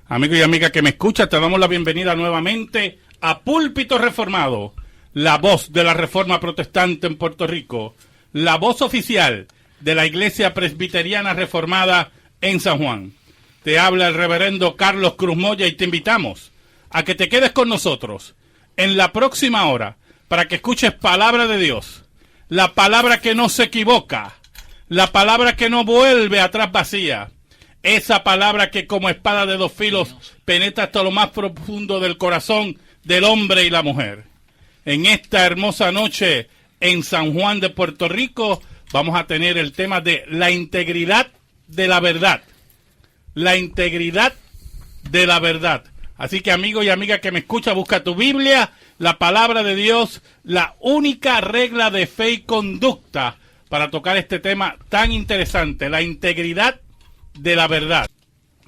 Amigo y amiga que me escucha, te damos la bienvenida nuevamente a Púlpito Reformado, la voz de la Reforma Protestante en Puerto Rico, la voz oficial de la Iglesia Presbiteriana Reformada en San Juan. Te habla el reverendo Carlos Cruz Moya y te invitamos a que te quedes con nosotros en la próxima hora para que escuches palabra de Dios, la palabra que no se equivoca, la palabra que no vuelve atrás vacía, esa palabra que como espada de dos filos penetra hasta lo más profundo del corazón del hombre y la mujer. En esta hermosa noche en San Juan de Puerto Rico vamos a tener el tema de la integridad de la verdad. La integridad de la verdad. Así que amigo y amiga que me escucha, busca tu Biblia, la palabra de Dios, la única regla de fe y conducta para tocar este tema tan interesante, la integridad de la verdad.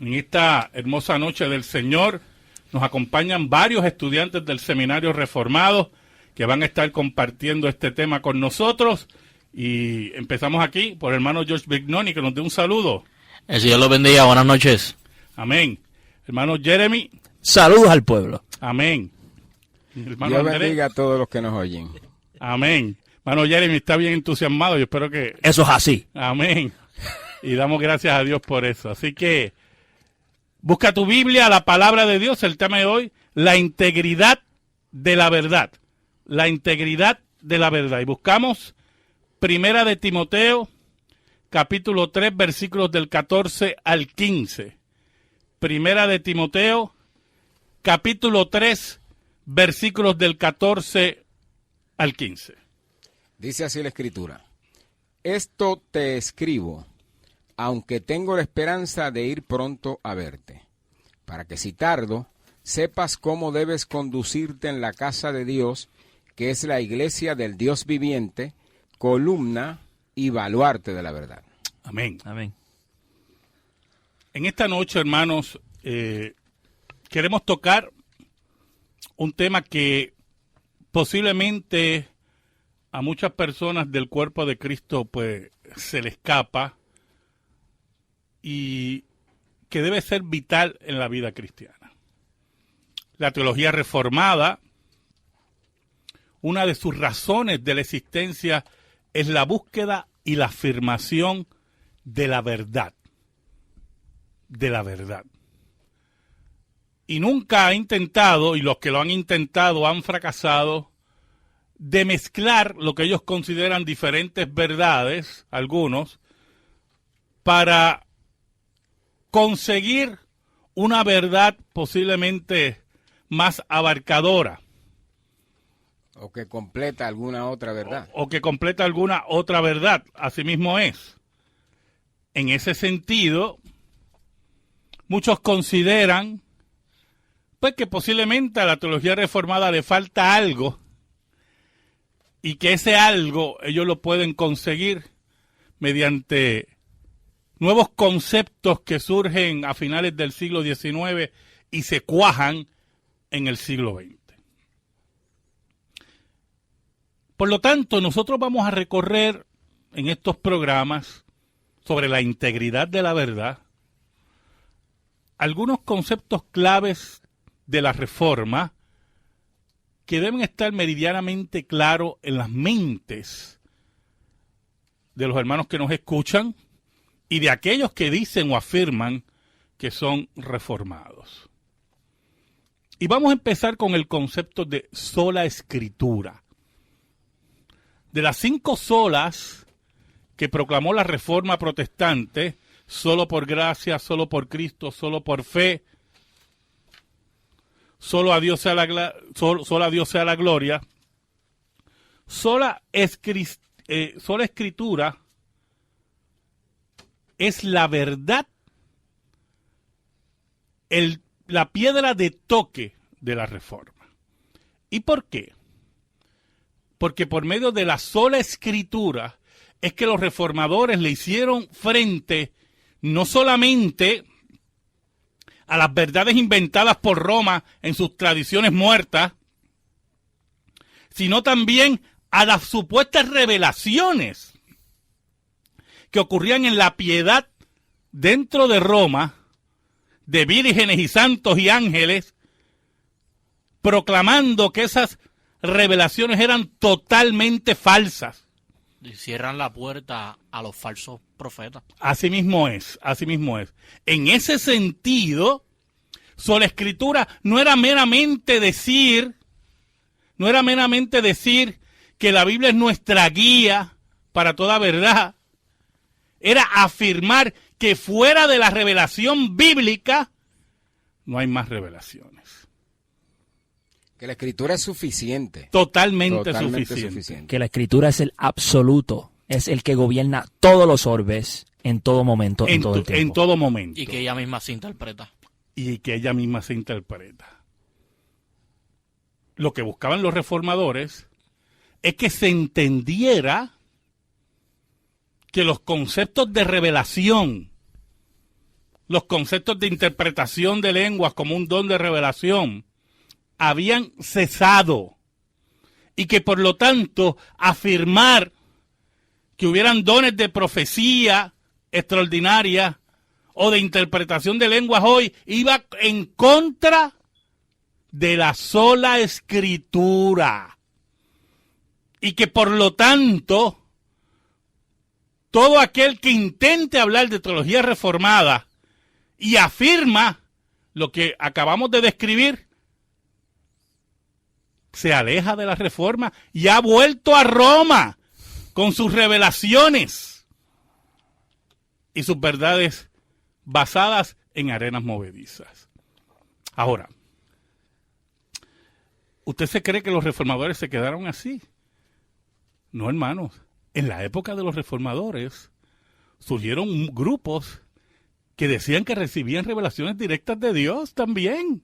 En esta hermosa noche del Señor nos acompañan varios estudiantes del Seminario Reformado que van a estar compartiendo este tema con nosotros. Y empezamos aquí por el hermano George Bignoni, que nos dé un saludo. El Señor los bendiga, buenas noches. Amén. Hermano Jeremy. Saludos al pueblo. Amén. Hermano Dios Andrés. Bendiga a todos los que nos oyen. Amén. Hermano Jeremy está bien entusiasmado, yo espero que... Eso es así. Amén. Y damos gracias a Dios por eso. Así que busca tu Biblia, la palabra de Dios, el tema de hoy, la integridad de la verdad. La integridad de la verdad. Y buscamos Primera de Timoteo, capítulo 3, versículos del 14 al 15. Primera de Timoteo, capítulo 3, versículos del 14 al 15. Dice así la Escritura: Esto te escribo, aunque tengo la esperanza de ir pronto a verte, para que si tardo, sepas cómo debes conducirte en la casa de Dios, que es la iglesia del Dios viviente, columna y baluarte de la verdad. Amén. Amén. En esta noche, hermanos, queremos tocar un tema que posiblemente a muchas personas del cuerpo de Cristo pues se le escapa y que debe ser vital en la vida cristiana. La teología reformada, una de sus razones de la existencia es la búsqueda y la afirmación de la verdad. De la verdad. Y nunca ha intentado, y los que lo han intentado han fracasado, de mezclar lo que ellos consideran diferentes verdades, algunos, para conseguir una verdad posiblemente más abarcadora. O que completa alguna otra verdad. O que completa alguna otra verdad. Así mismo es. En ese sentido, muchos consideran pues que posiblemente a la teología reformada le falta algo y que ese algo ellos lo pueden conseguir mediante nuevos conceptos que surgen a finales del siglo XIX y se cuajan en el siglo XX. Por lo tanto, nosotros vamos a recorrer en estos programas sobre la integridad de la verdad algunos conceptos claves de la Reforma que deben estar meridianamente claros en las mentes de los hermanos que nos escuchan y de aquellos que dicen o afirman que son reformados. Y vamos a empezar con el concepto de sola escritura. De las 5 solas que proclamó la Reforma Protestante, solo por gracia, solo por Cristo, solo por fe, solo a Dios sea la gloria, sola escritura es la verdad, la piedra de toque de la Reforma. ¿Y por qué? Porque por medio de la sola escritura es que los reformadores le hicieron frente no solamente a las verdades inventadas por Roma en sus tradiciones muertas, sino también a las supuestas revelaciones que ocurrían en la piedad dentro de Roma de vírgenes y santos y ángeles, proclamando que esas revelaciones eran totalmente falsas. Y cierran la puerta a los falsos profetas. Así mismo es, así mismo es. En ese sentido, sola escritura no era meramente decir que la Biblia es nuestra guía para toda verdad. Era afirmar que fuera de la revelación bíblica no hay más revelaciones. Que la escritura es suficiente. Totalmente suficiente. Que la escritura es el absoluto, es el que gobierna todos los orbes, en todo momento, en todo el tiempo. En todo momento. Y que ella misma se interpreta. Y que ella misma se interpreta. Lo que buscaban los reformadores es que se entendiera que los conceptos de revelación, los conceptos de interpretación de lenguas como un don de revelación, habían cesado. Y que por lo tanto afirmar que hubieran dones de profecía extraordinaria o de interpretación de lenguas hoy iba en contra de la sola escritura. Y que por lo tanto, todo aquel que intente hablar de teología reformada y afirma lo que acabamos de describir, se aleja de la reforma y ha vuelto a Roma con sus revelaciones y sus verdades basadas en arenas movedizas. Ahora, ¿usted se cree que los reformadores se quedaron así? No, hermanos. En la época de los reformadores surgieron grupos que decían que recibían revelaciones directas de Dios también.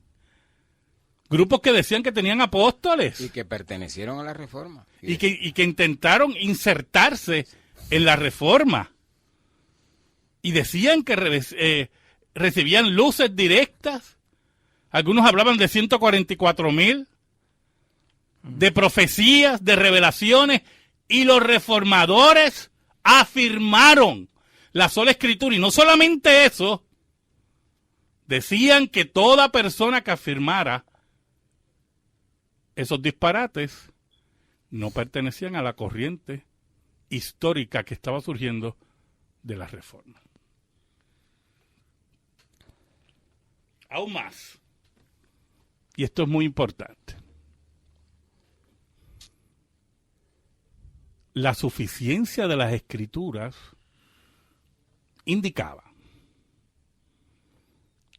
Grupos que decían que tenían apóstoles. Y que pertenecieron a la reforma. Y que intentaron insertarse en la reforma. Y decían que recibían luces directas. Algunos hablaban de 144,000. De profecías, de revelaciones. Y los reformadores afirmaron la sola escritura. Y no solamente eso, decían que toda persona que afirmara esos disparates no pertenecían a la corriente histórica que estaba surgiendo de la reforma. Aún más, y esto es muy importante, la suficiencia de las escrituras indicaba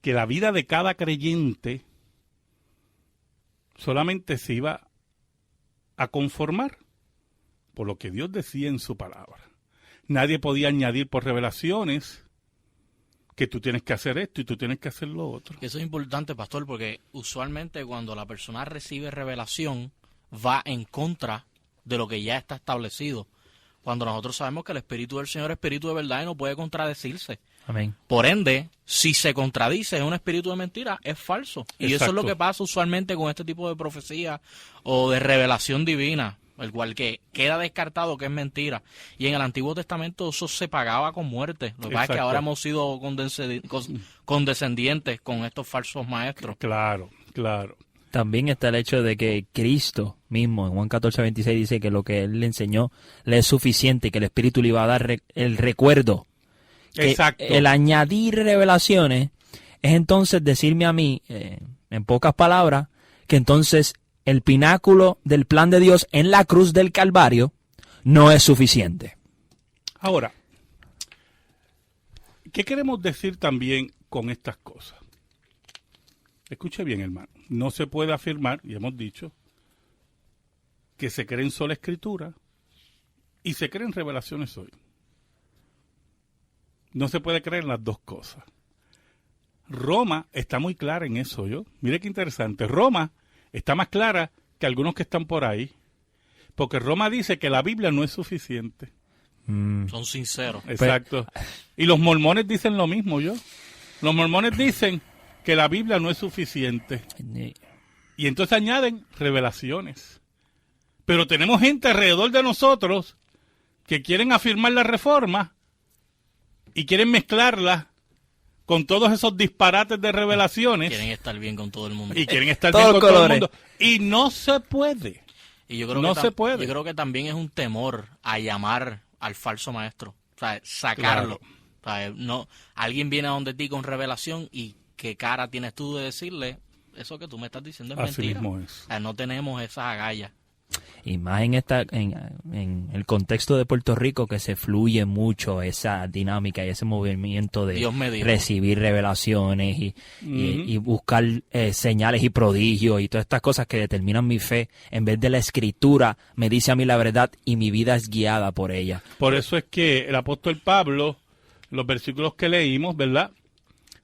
que la vida de cada creyente solamente se iba a conformar por lo que Dios decía en su palabra. Nadie podía añadir por revelaciones que tú tienes que hacer esto y tú tienes que hacer lo otro. Eso es importante, pastor, porque usualmente cuando la persona recibe revelación va en contra de lo que ya está establecido. Cuando nosotros sabemos que el Espíritu del Señor es Espíritu de verdad y no puede contradecirse. Amén. Por ende, si se contradice, es un espíritu de mentira, es falso. Y Exacto. eso es lo que pasa usualmente con este tipo de profecía o de revelación divina, el cual que queda descartado que es mentira. Y en el Antiguo Testamento eso se pagaba con muerte. Lo que pasa es que ahora hemos sido condescendientes con estos falsos maestros. Claro, claro. También está el hecho de que Cristo mismo, en Juan 14:26, dice que lo que Él le enseñó le es suficiente, que el Espíritu le iba a dar el recuerdo. Que Exacto. el añadir revelaciones es entonces decirme a mí, en pocas palabras, que entonces el pináculo del plan de Dios en la cruz del Calvario no es suficiente. Ahora, ¿qué queremos decir también con estas cosas? Escuche bien, hermano. No se puede afirmar, y hemos dicho, que se cree en sola escritura y se creen revelaciones hoy. No se puede creer en las dos cosas. Roma está muy clara en eso, ¿yo? Mire qué interesante. Roma está más clara que algunos que están por ahí, porque Roma dice que la Biblia no es suficiente. Son sinceros. Exacto. Y los mormones dicen lo mismo, ¿yo? Los mormones dicen que la Biblia no es suficiente. Y entonces añaden revelaciones. Pero tenemos gente alrededor de nosotros que quieren afirmar la reforma y quieren mezclarla con todos esos disparates de revelaciones. Quieren estar bien con todo el mundo. Y quieren estar Todos bien los con todo el colores. mundo. Y no se puede. Y yo creo No que se puede. Yo creo que también es un temor a llamar al falso maestro. O sea, sacarlo. Claro. O sea, no, alguien viene a donde ti con revelación y qué cara tienes tú de decirle eso que tú me estás diciendo es Así mentira. mismo es. O sea, no tenemos esas agallas. Y más en el contexto de Puerto Rico, que se fluye mucho esa dinámica y ese movimiento de Dios me dijo. recibir revelaciones y buscar señales y prodigios y todas estas cosas que determinan mi fe. En vez de la Escritura, me dice a mí la verdad y mi vida es guiada por ella. Por eso es que el apóstol Pablo, los versículos que leímos, ¿verdad?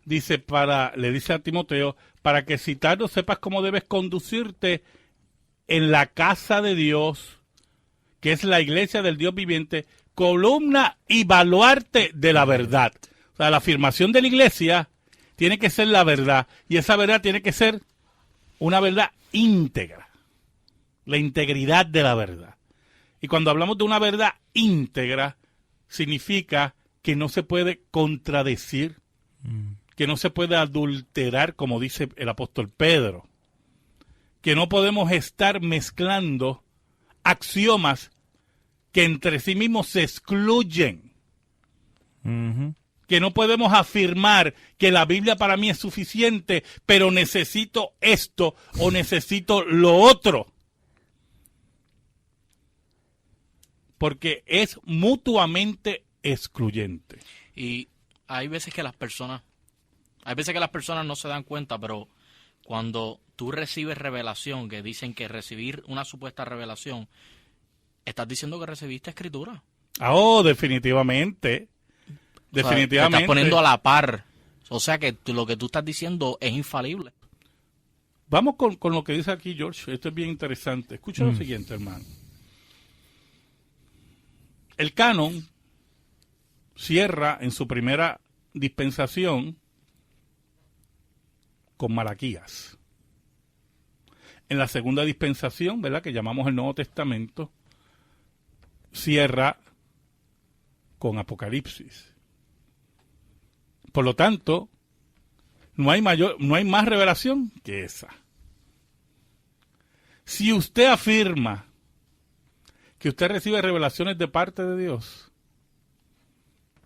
Le dice a Timoteo, para que citando sepas cómo debes conducirte en la casa de Dios, que es la iglesia del Dios viviente, columna y baluarte de la verdad. O sea, la afirmación de la iglesia tiene que ser la verdad, y esa verdad tiene que ser una verdad íntegra, la integridad de la verdad. Y cuando hablamos de una verdad íntegra, significa que no se puede contradecir, que no se puede adulterar, como dice el apóstol Pedro, que no podemos estar mezclando axiomas que entre sí mismos se excluyen, que no podemos afirmar que la Biblia para mí es suficiente, pero necesito esto o necesito lo otro, porque es mutuamente excluyente. Y hay veces que las personas no se dan cuenta, pero cuando tú recibes revelación, que dicen que recibir una supuesta revelación, estás diciendo que recibiste escritura. Oh, definitivamente. O sea, te estás poniendo a la par. O sea que lo que tú estás diciendo es infalible. Vamos con lo que dice aquí George. Esto es bien interesante. Escucha lo siguiente, hermano. El canon cierra en su primera dispensación con Malaquías. En la segunda dispensación, ¿verdad?, que llamamos el Nuevo Testamento, cierra con Apocalipsis. Por lo tanto, no hay más revelación que esa. Si usted afirma que usted recibe revelaciones de parte de Dios,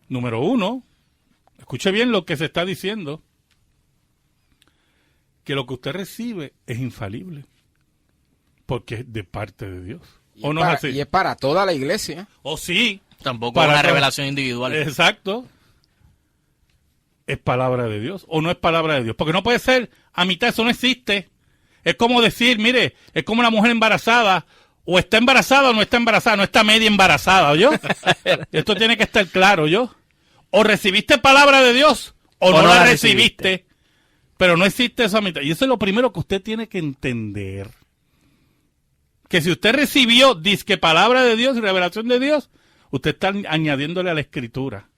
número uno, escuche bien lo que se está diciendo, que lo que usted recibe es infalible, porque es de parte de Dios. ¿O no es así? Y es para toda la iglesia. ¿O sí? Tampoco es una revelación individual. Exacto. Es palabra de Dios o no es palabra de Dios. Porque no puede ser a mitad, eso no existe. Es como decir, mire, es como una mujer embarazada, o está embarazada o no está embarazada, no está media embarazada, ¿oyó? Esto tiene que estar claro, ¿yo? O recibiste palabra de Dios o no la recibiste. Pero no existe esa mitad. Y eso es lo primero que usted tiene que entender. Que si usted recibió disque palabra de Dios y revelación de Dios, usted está añadiéndole a la Escritura.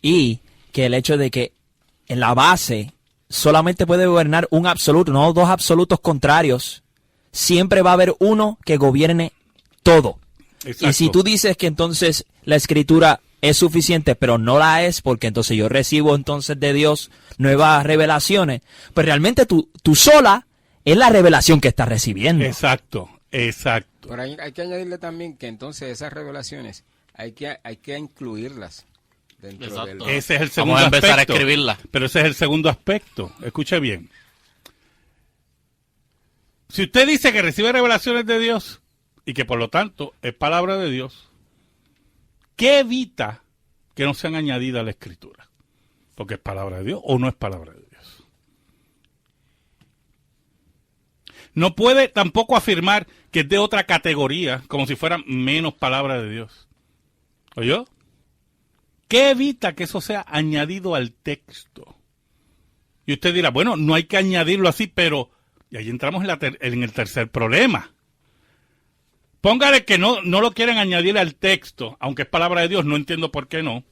Y que el hecho de que en la base solamente puede gobernar un absoluto, no dos absolutos contrarios. Siempre va a haber uno que gobierne todo. Exacto. Y si tú dices que entonces la Escritura es suficiente, pero no la es, porque entonces yo recibo entonces de Dios nuevas revelaciones, pues realmente tú sola es la revelación que estás recibiendo. Exacto, exacto. Pero hay que añadirle también que entonces esas revelaciones hay que incluirlas dentro Exacto. del... Ese es el segundo Vamos a empezar aspecto. a escribirla. Pero ese es el segundo aspecto. Escuche bien. Si usted dice que recibe revelaciones de Dios y que por lo tanto es palabra de Dios, ¿qué evita que no sean añadidas a la Escritura? Porque es palabra de Dios o no es palabra de Dios. No puede tampoco afirmar que es de otra categoría, como si fuera menos palabra de Dios. ¿Oyó? ¿Qué evita que eso sea añadido al texto? Y usted dirá, bueno, no hay que añadirlo así, pero... Y ahí entramos en el tercer problema. Póngale que no lo quieren añadir al texto, aunque es palabra de Dios, no entiendo por qué no.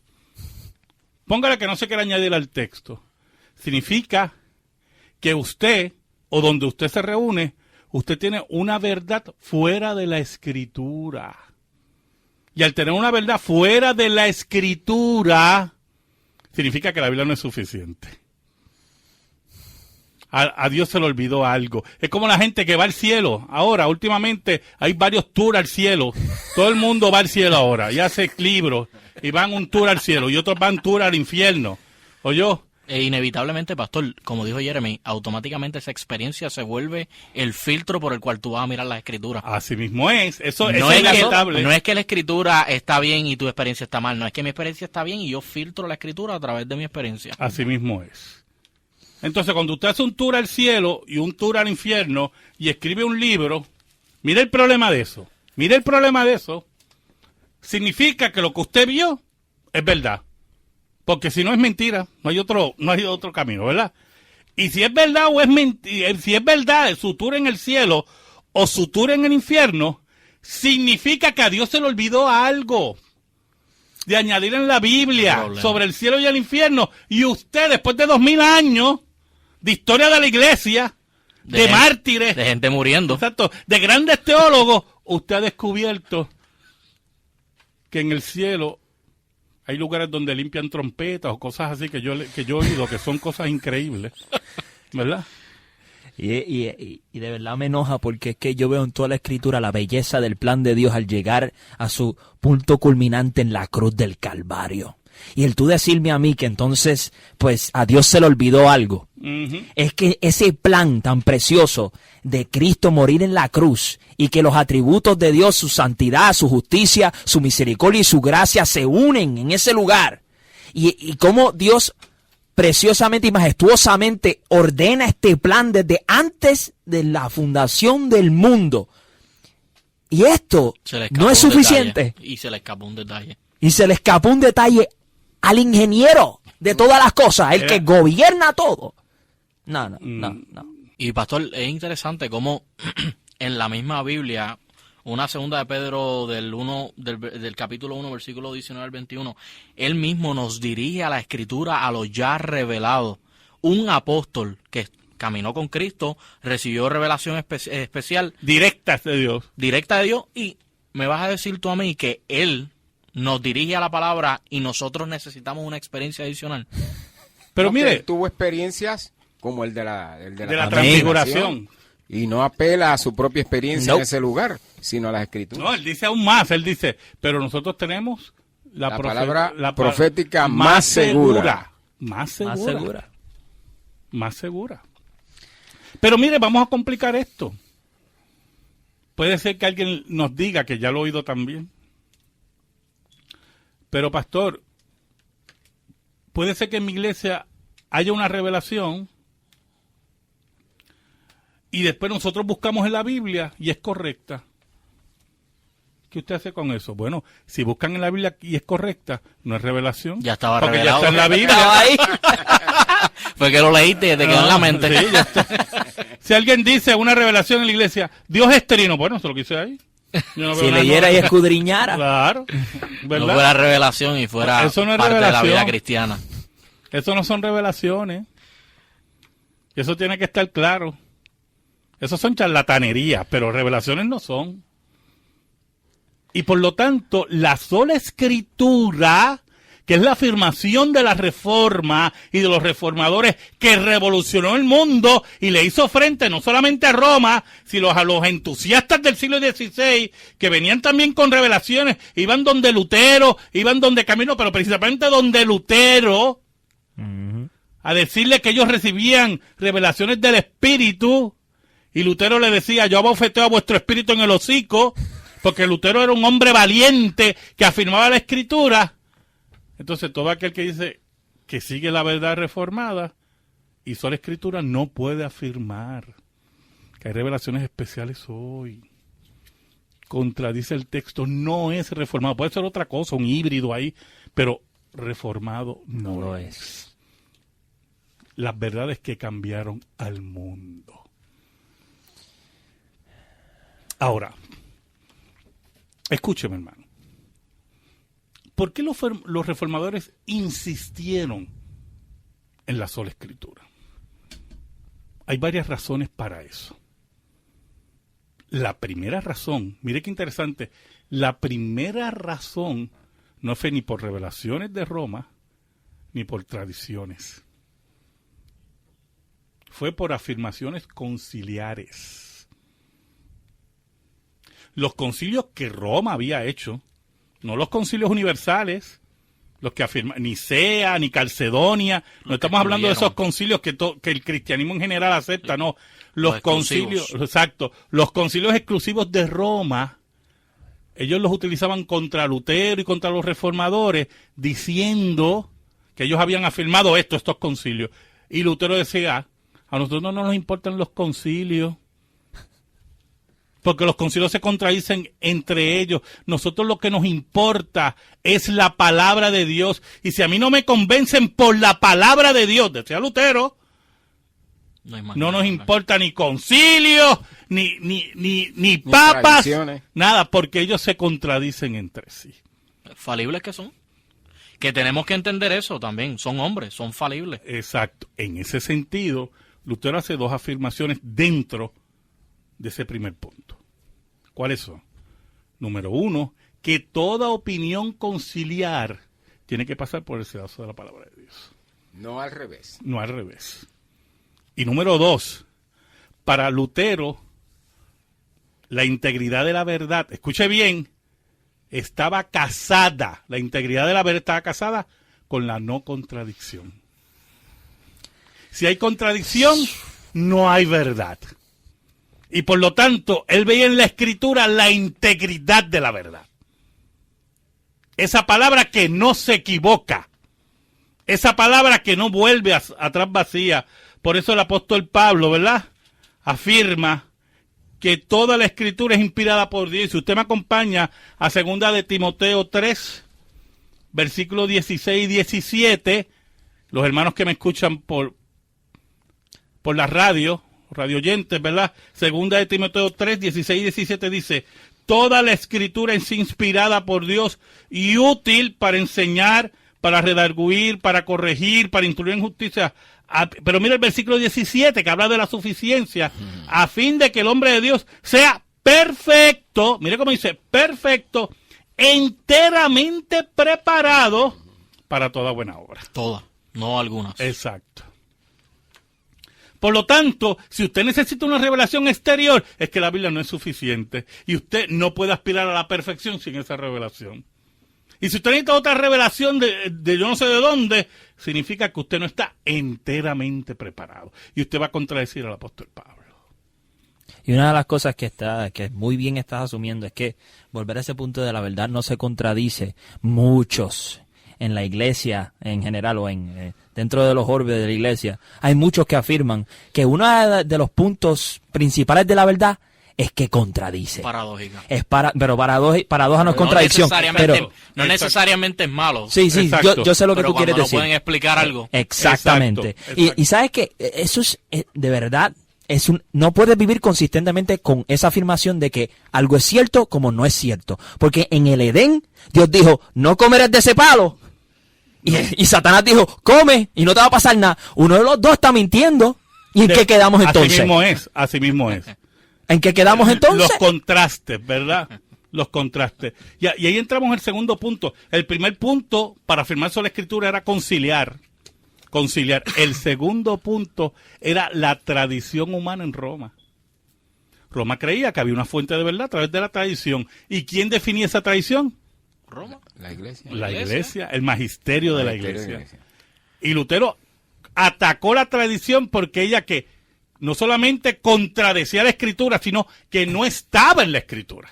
Póngale que no se quiere añadir al texto. Significa que usted, o donde usted se reúne, usted tiene una verdad fuera de la Escritura. Y al tener una verdad fuera de la Escritura, significa que la Biblia no es suficiente. A Dios se le olvidó algo. Es como la gente que va al cielo. Ahora, últimamente, hay varios tours al cielo. Todo el mundo va al cielo ahora. Y hace libros. Y van un tour al cielo. Y otros van tour al infierno. ¿Oyó? E inevitablemente, pastor, como dijo Jeremy, automáticamente esa experiencia se vuelve el filtro por el cual tú vas a mirar las escrituras. Así mismo es. Eso No es es inevitable. no es que la escritura está bien y tu experiencia está mal. No es que mi experiencia está bien y yo filtro la escritura a través de mi experiencia. Así mismo es. Entonces, cuando usted hace un tour al cielo y un tour al infierno y escribe un libro, mire el problema de eso. Mire el problema de eso. Significa que lo que usted vio es verdad. Porque si no es mentira, no hay otro camino, ¿verdad? Y si es verdad o es mentira, si es verdad su tour en el cielo o su tour en el infierno, significa que a Dios se le olvidó algo de añadir en la Biblia sobre el cielo y el infierno. Y usted, después de 2000 años de historia de la iglesia, de mártires, de gente muriendo, exacto, de grandes teólogos, usted ha descubierto que en el cielo hay lugares donde limpian trompetas o cosas así que yo he oído, que son cosas increíbles, ¿verdad? Y de verdad me enoja porque es que yo veo en toda la escritura la belleza del plan de Dios al llegar a su punto culminante en la cruz del Calvario. Y el tú decirme a mí que entonces, pues, a Dios se le olvidó algo. Uh-huh. Es que ese plan tan precioso de Cristo morir en la cruz y que los atributos de Dios, su santidad, su justicia, su misericordia y su gracia se unen en ese lugar. Y cómo Dios preciosamente y majestuosamente ordena este plan desde antes de la fundación del mundo. Y esto no es suficiente. Y se le escapó un detalle. Y se le escapó un detalle al ingeniero de todas las cosas, el que gobierna todo. No. Y pastor, es interesante cómo en la misma Biblia, una segunda de Pedro del capítulo 1, versículo 19 al 21, él mismo nos dirige a la escritura, a lo ya revelado. Un apóstol que caminó con Cristo, recibió revelación especial. Directa de Dios. Directa de Dios, y me vas a decir tú a mí que él nos dirige a la palabra y nosotros necesitamos una experiencia adicional. Pero mire, tuvo experiencias como el de la transfiguración. Y no apela a su propia experiencia en ese lugar, sino a las escrituras. No, él dice aún más, él dice, pero nosotros tenemos la palabra profética más segura. Más segura. Pero mire, vamos a complicar esto. Puede ser que alguien nos diga, que ya lo he oído también. Pero pastor, puede ser que en mi iglesia haya una revelación y después nosotros buscamos en la Biblia y es correcta. ¿Qué usted hace con eso? Bueno, si buscan en la Biblia y es correcta, no es revelación. Ya estaba porque revelado. Ya está en la Biblia. Ahí. Fue que lo leíste, te quedó en la mente. Sí, ya está. Si alguien dice una revelación en la iglesia, Dios es trino, bueno, eso lo quise ahí. Si leyera y escudriñara. Claro. ¿Verdad? No fuera revelación y fuera eso no es parte revelación. de la vida cristiana. Eso no son revelaciones. Eso tiene que estar claro. Eso son charlatanerías, pero revelaciones no son. Y por lo tanto, la sola escritura, que es la afirmación de la reforma y de los reformadores que revolucionó el mundo y le hizo frente no solamente a Roma, sino a los entusiastas del siglo XVI, que venían también con revelaciones, iban donde Lutero, iban donde Camilo, pero precisamente donde Lutero, a decirle que ellos recibían revelaciones del Espíritu, y Lutero le decía, yo abofeteo a vuestro espíritu en el hocico, porque Lutero era un hombre valiente que afirmaba la Escritura. Entonces, todo aquel que dice que sigue la verdad reformada y sola Escritura no puede afirmar que hay revelaciones especiales hoy. Contradice el texto, no es reformado. Puede ser otra cosa, un híbrido ahí, pero reformado no lo es. Las verdades que cambiaron al mundo. Ahora, escúcheme, hermano. ¿Por qué los reformadores insistieron en la sola Escritura? Hay varias razones para eso. La primera razón, mire qué interesante, la primera razón no fue ni por revelaciones de Roma, ni por tradiciones. Fue por afirmaciones conciliares. Los concilios que Roma había hecho, no los concilios universales, los que afirman Nicea, ni Calcedonia, no estamos hablando de esos concilios que el cristianismo en general acepta, no. Los concilios, exacto, los concilios exclusivos de Roma, ellos los utilizaban contra Lutero y contra los reformadores, diciendo que ellos habían afirmado estos concilios. Y Lutero decía, a nosotros no nos importan los concilios, porque los concilios se contradicen entre ellos. Nosotros lo que nos importa es la palabra de Dios. Y si a mí no me convencen por la palabra de Dios, decía Lutero, no nos importa ni concilios, ni papas, nada, porque ellos se contradicen entre sí. Falibles que son. Que tenemos que entender eso también. Son hombres, son falibles. Exacto. En ese sentido, Lutero hace dos afirmaciones dentro de ese primer punto. ¿Cuáles son? Número uno, que toda opinión conciliar tiene que pasar por el sedazo de la palabra de Dios. No al revés. No al revés. Y número dos, para Lutero, la integridad de la verdad, escuche bien, estaba casada, la integridad de la verdad estaba casada con la no contradicción. Si hay contradicción, no hay verdad. Y por lo tanto, él veía en la Escritura la integridad de la verdad. Esa palabra que no se equivoca. Esa palabra que no vuelve atrás vacía. Por eso el apóstol Pablo, ¿verdad?, afirma que toda la Escritura es inspirada por Dios. Y si usted me acompaña a 2 de Timoteo 3, versículos 16 y 17, los hermanos que me escuchan por la radio oyentes, ¿verdad? 2 de Timoteo 3, 16 y 17 dice, toda la Escritura es inspirada por Dios y útil para enseñar, para redarguir, para corregir, para instruir en justicia. Pero mira el versículo 17 que habla de la suficiencia, a fin de que el hombre de Dios sea perfecto, mire cómo dice, perfecto, enteramente preparado para toda buena obra. Toda, no algunas. Exacto. Por lo tanto, si usted necesita una revelación exterior, es que la Biblia no es suficiente. Y usted no puede aspirar a la perfección sin esa revelación. Y si usted necesita otra revelación de yo no sé de dónde, significa que usted no está enteramente preparado. Y usted va a contradecir al apóstol Pablo. Y una de las cosas que muy bien estás asumiendo es que volver a ese punto de la verdad no se contradice. Muchos en la iglesia en general o dentro de los orbes de la iglesia, hay muchos que afirman que uno de los puntos principales de la verdad es que contradice. Paradójica. Pero paradoja no es contradicción. No necesariamente es malo. Sí, yo sé lo que tú quieres decir. No pueden explicar algo. Exactamente. Exacto. Y sabes que eso es de verdad, no puedes vivir consistentemente con esa afirmación de que algo es cierto como no es cierto. Porque en el Edén, Dios dijo, no comerás de ese palo. Y Satanás dijo, come y no te va a pasar nada. Uno de los dos está mintiendo. ¿Y en qué quedamos entonces? Así mismo es. ¿En qué quedamos entonces? Los contrastes, ¿verdad? Los contrastes. Y ahí entramos en el segundo punto. El primer punto para afirmar sobre la Escritura era conciliar. El segundo punto era la tradición humana en Roma. Roma creía que había una fuente de verdad a través de la tradición. ¿Y quién definía esa tradición? Roma. La iglesia. La iglesia, el magisterio de la iglesia. Y Lutero atacó la tradición porque ella que no solamente contradecía la Escritura, sino que no estaba en la Escritura.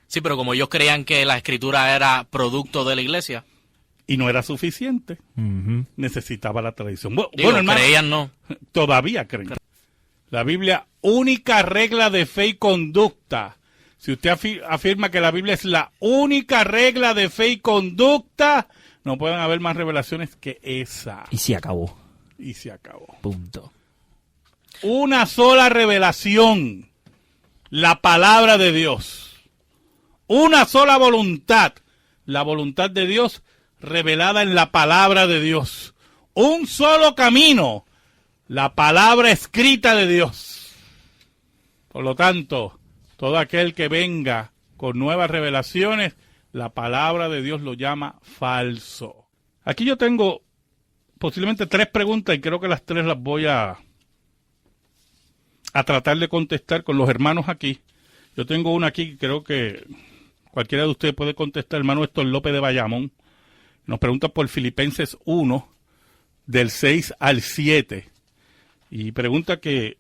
Sí, pero como ellos creían que la Escritura era producto de la iglesia. Y no era suficiente. Necesitaba la tradición. Bueno, hermano, creían no. Todavía creen. La Biblia, única regla de fe y conducta. Si usted afirma que la Biblia es la única regla de fe y conducta, no pueden haber más revelaciones que esa. Y se acabó. Punto. Una sola revelación. La palabra de Dios. Una sola voluntad. La voluntad de Dios revelada en la palabra de Dios. Un solo camino. La palabra escrita de Dios. Por lo tanto, todo aquel que venga con nuevas revelaciones La palabra de Dios lo llama falso. Aquí yo tengo posiblemente 3 preguntas y creo que las 3 las voy a tratar de contestar con los hermanos aquí. Yo tengo una aquí que creo que cualquiera de ustedes puede contestar. Hermano Héctor López de Bayamón nos pregunta por Filipenses 1, del 6 al 7. Y pregunta que,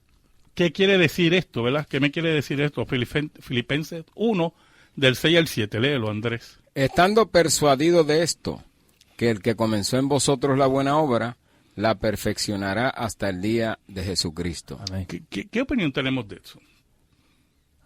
¿qué quiere decir esto, verdad? ¿Qué me quiere decir esto? Filipenses 1, del 6 al 7. Léelo, Andrés. Estando persuadido de esto, que el que comenzó en vosotros la buena obra, la perfeccionará hasta el día de Jesucristo. Amén. ¿Qué opinión tenemos de eso?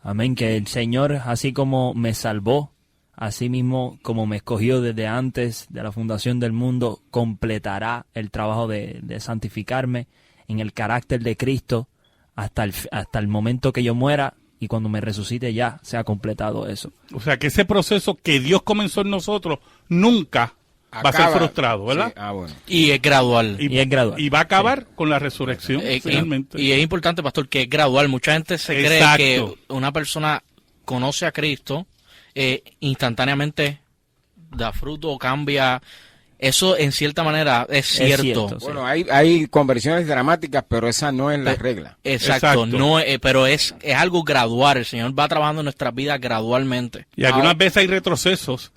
Amén, que el Señor, así como me salvó, así mismo como me escogió desde antes de la fundación del mundo, completará el trabajo de santificarme en el carácter de Cristo hasta el momento que yo muera, y cuando me resucite ya se ha completado eso. O sea, que ese proceso que Dios comenzó en nosotros nunca va a ser frustrado, ¿verdad? Sí. Bueno. Y es gradual. Y es gradual. Y va a acabar con la resurrección, finalmente. Y es importante, pastor, que es gradual. Mucha gente se cree que una persona conoce a Cristo, instantáneamente da fruto, cambia. Eso, en cierta manera, es cierto. Sí. Bueno, hay conversiones dramáticas, pero esa no es la regla. Exacto. No, pero es algo gradual. El Señor va trabajando en nuestras vidas gradualmente. Y algunas veces hay retrocesos,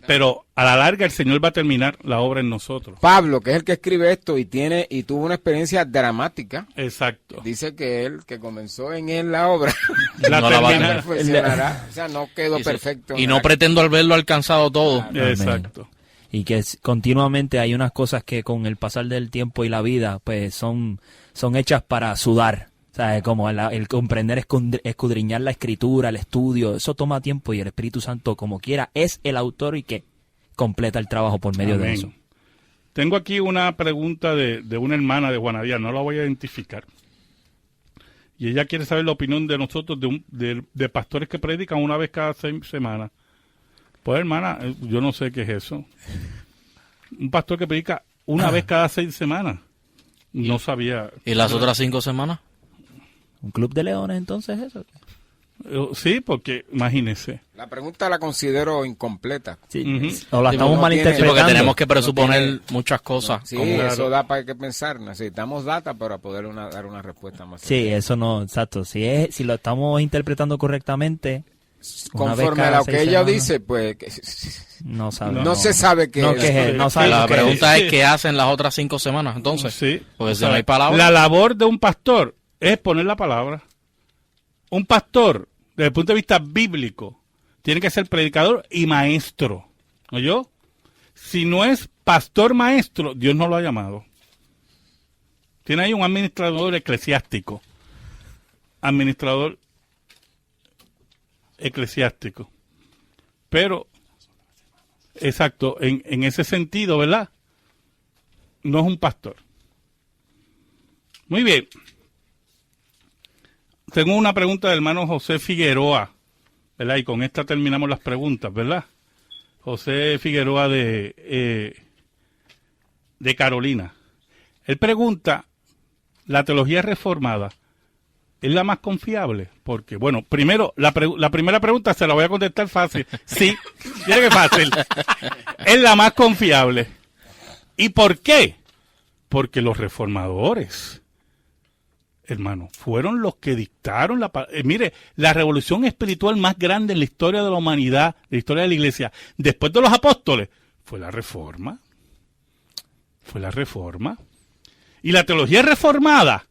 pero a la larga el Señor va a terminar la obra en nosotros. Pablo, que es el que escribe esto y tuvo una experiencia dramática, Exacto. dice que él, que comenzó en él la obra, La No la va a termina. tener. perfeccionará. O sea, no quedó perfecto. Y no pretendo haberlo alcanzado todo. Exacto. Y que continuamente hay unas cosas que con el pasar del tiempo y la vida, pues son hechas para sudar. ¿Sabes? Como el comprender, escudriñar la escritura, el estudio, eso toma tiempo, y el Espíritu Santo, como quiera, es el autor y que completa el trabajo por medio de eso. Tengo aquí una pregunta de una hermana de Juanadía, no la voy a identificar. Y ella quiere saber la opinión de nosotros, de pastores que predican una vez cada 6 semanas. Pues, hermana, yo no sé qué es eso. Un pastor que predica una vez cada 6 semanas. No sabía. ¿Y las otras 5 semanas? ¿Un club de leones entonces eso? Sí, porque imagínese. La pregunta la considero incompleta. Sí. Ujú. O la Sí, estamos no malinterpretando. tiene- Porque tenemos que presuponer No tiene- muchas cosas. Sí, como- eso da para que pensar. Necesitamos data para poder dar una respuesta más. Sí, eso no, exacto. Si lo estamos interpretando correctamente, una vez Conforme a cada lo que 6 ella semanas, dice, pues no sabe. no se sabe qué No, es. que no sabe La qué es. pregunta es: ¿qué hacen las otras 5 semanas entonces? Sí. Porque O si sea, no hay palabra. La labor de un pastor es poner la palabra. Un pastor, desde el punto de vista bíblico, tiene que ser predicador y maestro. ¿Oyó? Si no es pastor maestro, Dios no lo ha llamado. Tiene ahí un administrador eclesiástico. Pero, exacto, en ese sentido, ¿verdad? No es un pastor. Muy bien. Tengo una pregunta del hermano José Figueroa, ¿verdad? Y con esta terminamos las preguntas, ¿verdad? José Figueroa de Carolina. Él pregunta, ¿la teología reformada es la más confiable? Porque, bueno, primero, la primera pregunta se la voy a contestar fácil. Sí, tiene que fácil. Es la más confiable. ¿Y por qué? Porque los reformadores, hermano, fueron los que dictaron mire, la revolución espiritual más grande en la historia de la humanidad, la historia de la iglesia, después de los apóstoles, fue la reforma. Fue la reforma. Y la teología reformada,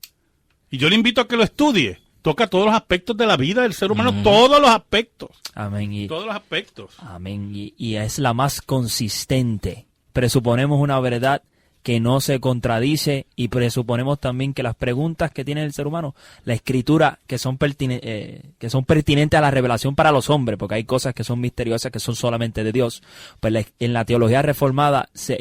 y yo le invito a que lo estudie, toca todos los aspectos de la vida del ser humano, todos los aspectos. Amén. Todos los aspectos. Amén. Y es la más consistente. Presuponemos una verdad que no se contradice, y presuponemos también que las preguntas que tiene el ser humano, la escritura, que son pertinentes a la revelación para los hombres, porque hay cosas que son misteriosas, que son solamente de Dios, pues en la teología reformada se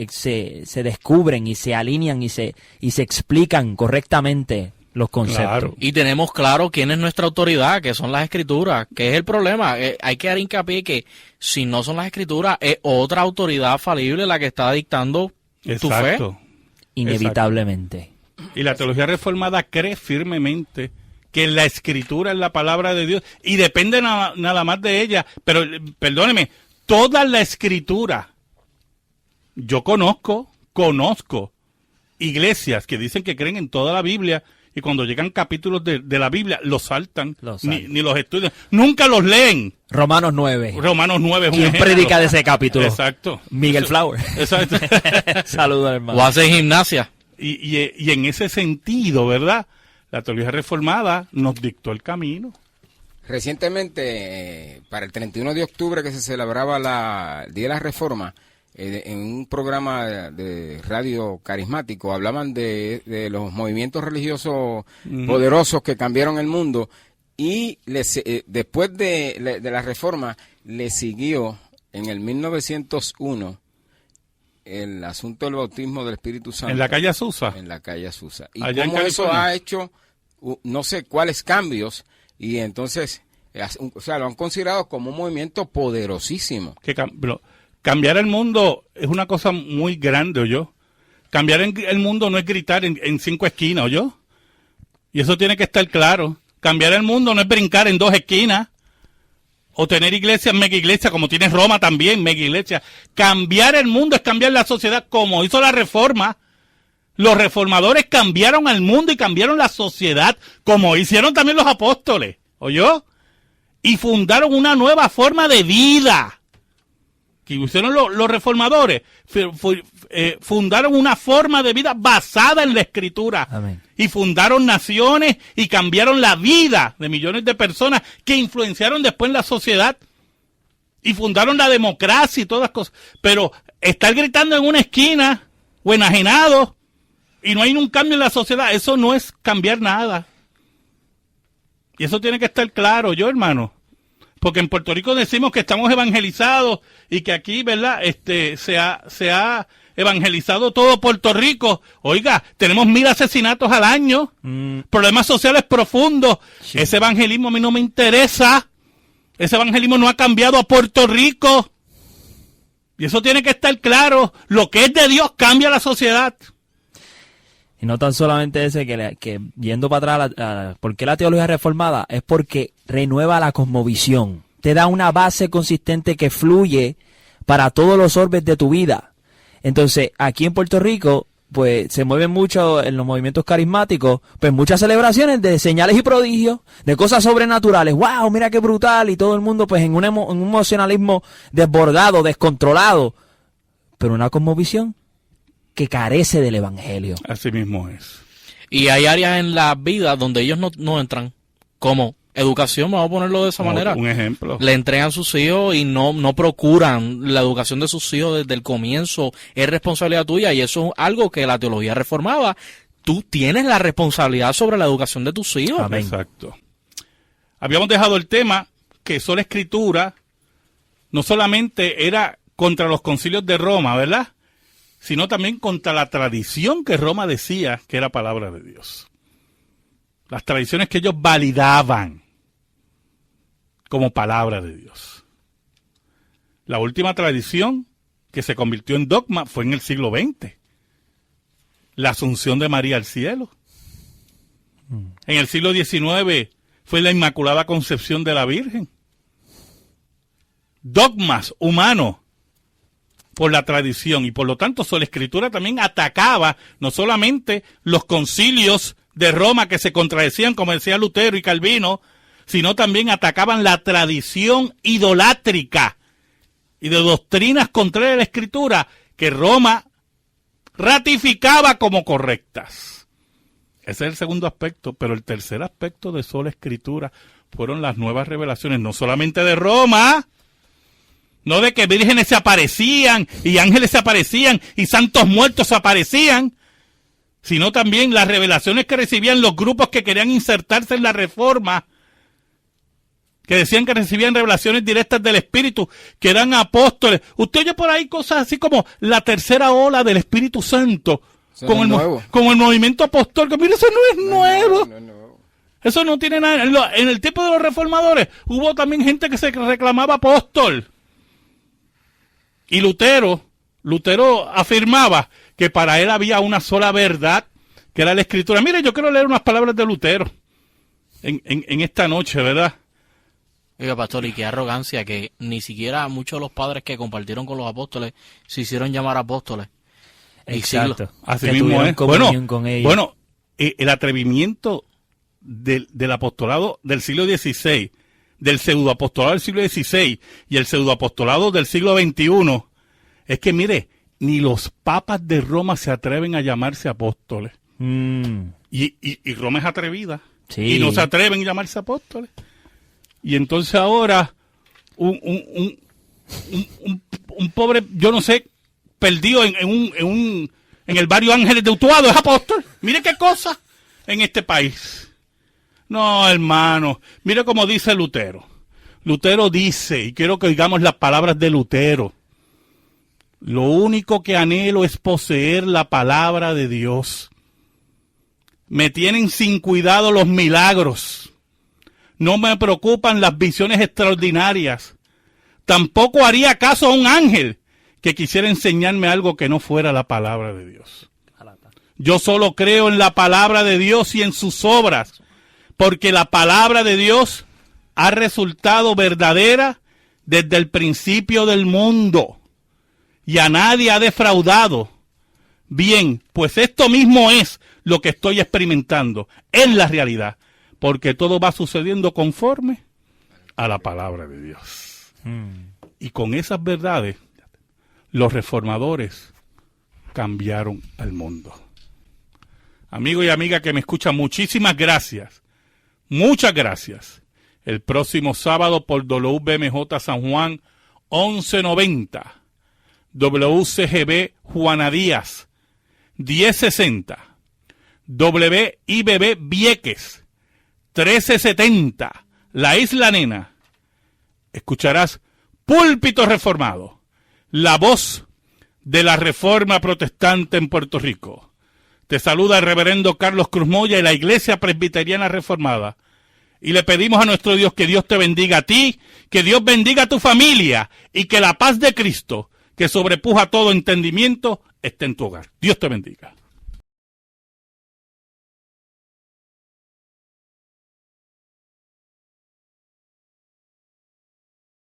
descubren y se alinean y se explican correctamente los conceptos. Claro. Y tenemos claro quién es nuestra autoridad, que son las escrituras, que es el problema. Hay que dar hincapié que si no son las escrituras, es otra autoridad falible la que está dictando tu fe. Exacto. Inevitablemente. Y la teología reformada cree firmemente que la escritura es la palabra de Dios y depende nada más de ella. Pero, perdóneme, toda la Escritura. Yo conozco iglesias que dicen que creen en toda la Biblia y cuando llegan capítulos de la Biblia los saltan, ni los estudian, nunca los leen. Romanos 9. Romanos 9 es un ¿Quién ejemplo. predica de ese capítulo? Exacto. Miguel Flower. Exacto. Saludos, hermano. O hace gimnasia. Y en ese sentido, ¿verdad? La teología reformada nos dictó el camino. Recientemente, para el 31 de octubre que se celebraba el Día de la Reforma, en un programa de radio carismático hablaban de los movimientos religiosos poderosos que cambiaron el mundo y después de la Reforma le siguió en el 1901 el asunto del bautismo del Espíritu Santo. En la calle Azusa. En la calle Azusa. Y Allá en cómo eso California. ha hecho no sé cuáles cambios y entonces, o sea, lo han considerado como un movimiento poderosísimo. Cambiar el mundo es una cosa muy grande, ¿oyó? Cambiar el mundo no es gritar en 5 esquinas, ¿oyó? Y eso tiene que estar claro. Cambiar el mundo no es brincar en 2 esquinas o tener iglesias, mega iglesias, como tiene Roma también, mega iglesias. Cambiar el mundo es cambiar la sociedad, como hizo la Reforma. Los reformadores cambiaron al mundo y cambiaron la sociedad, como hicieron también los apóstoles, ¿oyó? Y fundaron una nueva forma de vida. Que hicieron los reformadores, fundaron una forma de vida basada en la Escritura. Amén. Y fundaron naciones y cambiaron la vida de millones de personas que influenciaron después en la sociedad. Y fundaron la democracia y todas las cosas. Pero estar gritando en una esquina o enajenado y no hay un cambio en la sociedad, eso no es cambiar nada. Y eso tiene que estar claro, yo, hermano. Porque en Puerto Rico decimos que estamos evangelizados y que aquí, ¿verdad? Se ha evangelizado todo Puerto Rico. Oiga, tenemos 1000 asesinatos al año, problemas sociales profundos. Sí. Ese evangelismo a mí no me interesa. Ese evangelismo no ha cambiado a Puerto Rico. Y eso tiene que estar claro. Lo que es de Dios cambia la sociedad. Y no tan solamente ese, que yendo para atrás, ¿por qué la teología reformada? Es porque renueva la cosmovisión. Te da una base consistente que fluye para todos los orbes de tu vida. Entonces, aquí en Puerto Rico, pues se mueven mucho en los movimientos carismáticos, pues muchas celebraciones de señales y prodigios, de cosas sobrenaturales. ¡Wow! Mira qué brutal. Y todo el mundo pues en un emocionalismo desbordado, descontrolado. Pero una cosmovisión que carece del evangelio. Así mismo es. Y hay áreas en la vida donde ellos no entran, como educación, vamos a ponerlo de esa manera. Un ejemplo. Le entregan a sus hijos y no procuran la educación de sus hijos desde el comienzo. Es responsabilidad tuya y eso es algo que la teología reformaba. Tú tienes la responsabilidad sobre la educación de tus hijos. Amén. Exacto. Habíamos dejado el tema que sola Escritura no solamente era contra los concilios de Roma, ¿verdad?, sino también contra la tradición que Roma decía que era palabra de Dios. Las tradiciones que ellos validaban como palabra de Dios. La última tradición que se convirtió en dogma fue en el siglo XX. La Asunción de María al cielo. En el siglo XIX fue la Inmaculada Concepción de la Virgen. Dogmas humanos por la tradición, y por lo tanto la Escritura también atacaba no solamente los concilios de Roma que se contradecían, como decía Lutero y Calvino, sino también atacaban la tradición idolátrica y de doctrinas contrarias a la Escritura que Roma ratificaba como correctas. Ese es el segundo aspecto, pero el tercer aspecto de sola Escritura fueron las nuevas revelaciones, no solamente de Roma, no de que vírgenes se aparecían y ángeles se aparecían y santos muertos se aparecían, sino también las revelaciones que recibían los grupos que querían insertarse en la Reforma, que decían que recibían revelaciones directas del Espíritu, que eran apóstoles. Usted oye por ahí cosas así como la tercera ola del Espíritu Santo, con el movimiento apostólico. Mire, eso no es nuevo. No. Eso no tiene nada. En el tiempo de los reformadores hubo también gente que se reclamaba apóstol. Y Lutero afirmaba que para él había una sola verdad, que era la Escritura. Mire, yo quiero leer unas palabras de Lutero en esta noche, ¿verdad? Oiga, pastor, y qué arrogancia que ni siquiera muchos de los padres que compartieron con los apóstoles se hicieron llamar apóstoles. Exacto. Así Que mismo tuvieron es. comunión con ellos. Bueno, el atrevimiento del apostolado del siglo XVI, del pseudoapostolado del siglo XVI y el pseudoapostolado del siglo XXI, es que, mire, ni los papas de Roma se atreven a llamarse apóstoles. Y Roma es atrevida. Sí. Y no se atreven a llamarse apóstoles. Y entonces ahora un pobre, yo no sé, perdido en el barrio Ángeles de Utuado es apóstol. Mire qué cosa en este país. No, hermano, mire cómo dice Lutero. Lutero dice, y quiero que oigamos las palabras de Lutero: lo único que anhelo es poseer la palabra de Dios. Me tienen sin cuidado los milagros. No me preocupan las visiones extraordinarias. Tampoco haría caso a un ángel que quisiera enseñarme algo que no fuera la palabra de Dios. Yo solo creo en la palabra de Dios y en sus obras, porque la palabra de Dios ha resultado verdadera desde el principio del mundo y a nadie ha defraudado. Bien, pues esto mismo es lo que estoy experimentando, es la realidad, porque todo va sucediendo conforme a la palabra de Dios. Y con esas verdades, los reformadores cambiaron al mundo. Amigo y amiga que me escuchan, muchísimas gracias. Muchas gracias. El próximo sábado por WBMJ San Juan 1190, WCGB Juana Díaz 1060, WIBB Vieques 1370, La Isla Nena. Escucharás Púlpito Reformado, la voz de la Reforma Protestante en Puerto Rico. Te saluda el reverendo Carlos Cruz Moya y la Iglesia Presbiteriana Reformada. Y le pedimos a nuestro Dios que Dios te bendiga a ti, que Dios bendiga a tu familia y que la paz de Cristo, que sobrepuja todo entendimiento, esté en tu hogar. Dios te bendiga.